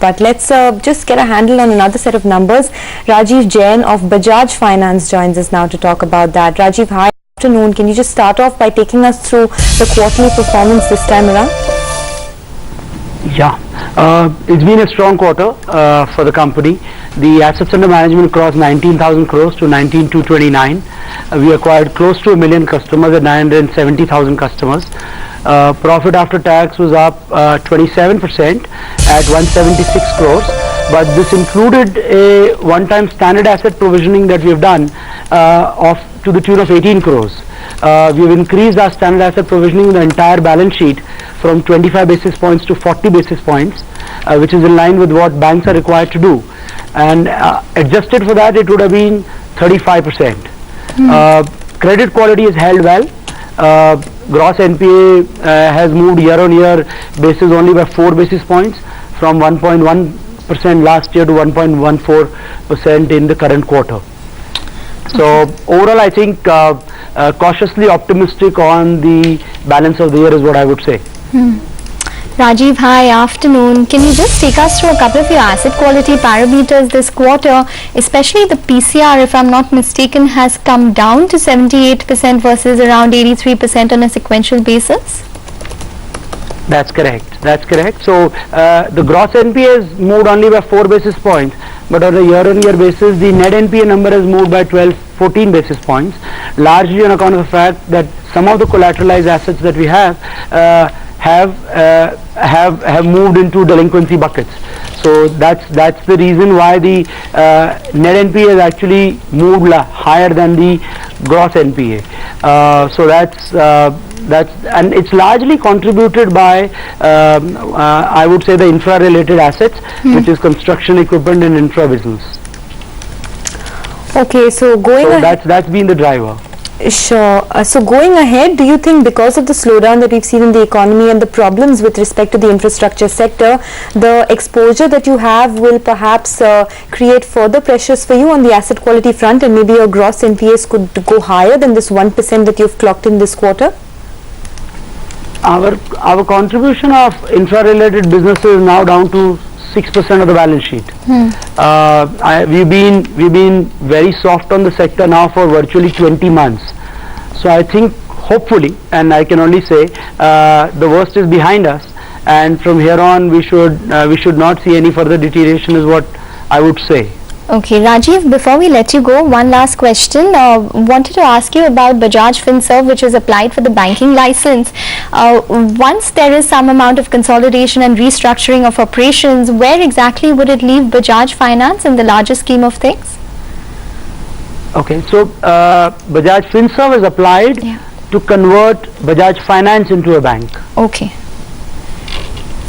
But let's just get a handle on another set of numbers. Rajiv Jain of Bajaj Finance joins us now to talk about that. Rajiv, hi, good afternoon. Can you just start off by taking us through the quarterly performance this time around? Yeah, it's been a strong quarter for the company. The assets under management crossed 19,000 crores to 19,229. We acquired close to 1 million customers at 970,000 customers. Profit after tax was up 27% at 176 crores. But this included a one-time standard asset provisioning that we have done to the tune of 18 crores. We have increased our standard asset provisioning in the entire balance sheet from 25 basis points to 40 basis points, which is in line with what banks are required to do. And adjusted for that, it would have been 35%. Credit quality is held well. Gross NPA has moved year-on-year basis only by 4 basis points from 1.1% last year to 1.14% in the current quarter. So overall, I think cautiously optimistic on the balance of the year is what I would say. Rajiv, hi, afternoon. Can you just take us through a couple of your asset quality parameters this quarter, especially the PCR, if I'm not mistaken, has come down to 78% versus around 83% on a sequential basis? That's correct. That's correct. So the gross NPA has moved only by 4 basis points, but on a year-on-year basis, the net NPA number has moved by 14 basis points, largely on account of the fact that some of the collateralized assets that we have moved into delinquency buckets. So that's the reason why the net NPA has actually moved higher than the gross NPA. So that's and it's largely contributed by I would say the infra-related assets, which is construction equipment and infra business. Okay, so that's been the driver. Sure. So going ahead, do you think because of the slowdown that we've seen in the economy and the problems with respect to the infrastructure sector, the exposure that you have will perhaps create further pressures for you on the asset quality front, and maybe your gross NPAs could go higher than this 1% that you've clocked in this quarter? Our contribution of infra-related businesses is now down to 6% of the balance sheet. We've been very soft on the sector now for virtually 20 months. So I think hopefully, and I can only say, the worst is behind us, and from here on we should not see any further deterioration is what I would say. Okay, Rajiv, before we let you go, one last question. Wanted to ask you about Bajaj Finserv, which has applied for the banking license. Once there is some amount of consolidation and restructuring of operations, where exactly would it leave Bajaj Finance in the larger scheme of things? Okay, so Bajaj Finserv has applied to convert Bajaj Finance into a bank. Okay.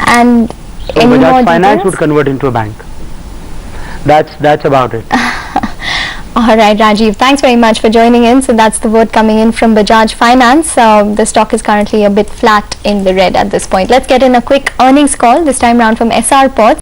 And so Bajaj Finance would convert into a bank. That's about it. All right, Rajiv, thanks very much for joining in. So that's the word coming in from Bajaj Finance. The stock is currently a bit flat in the red at this point. Let's get in a quick earnings call, this time round from SR Ports.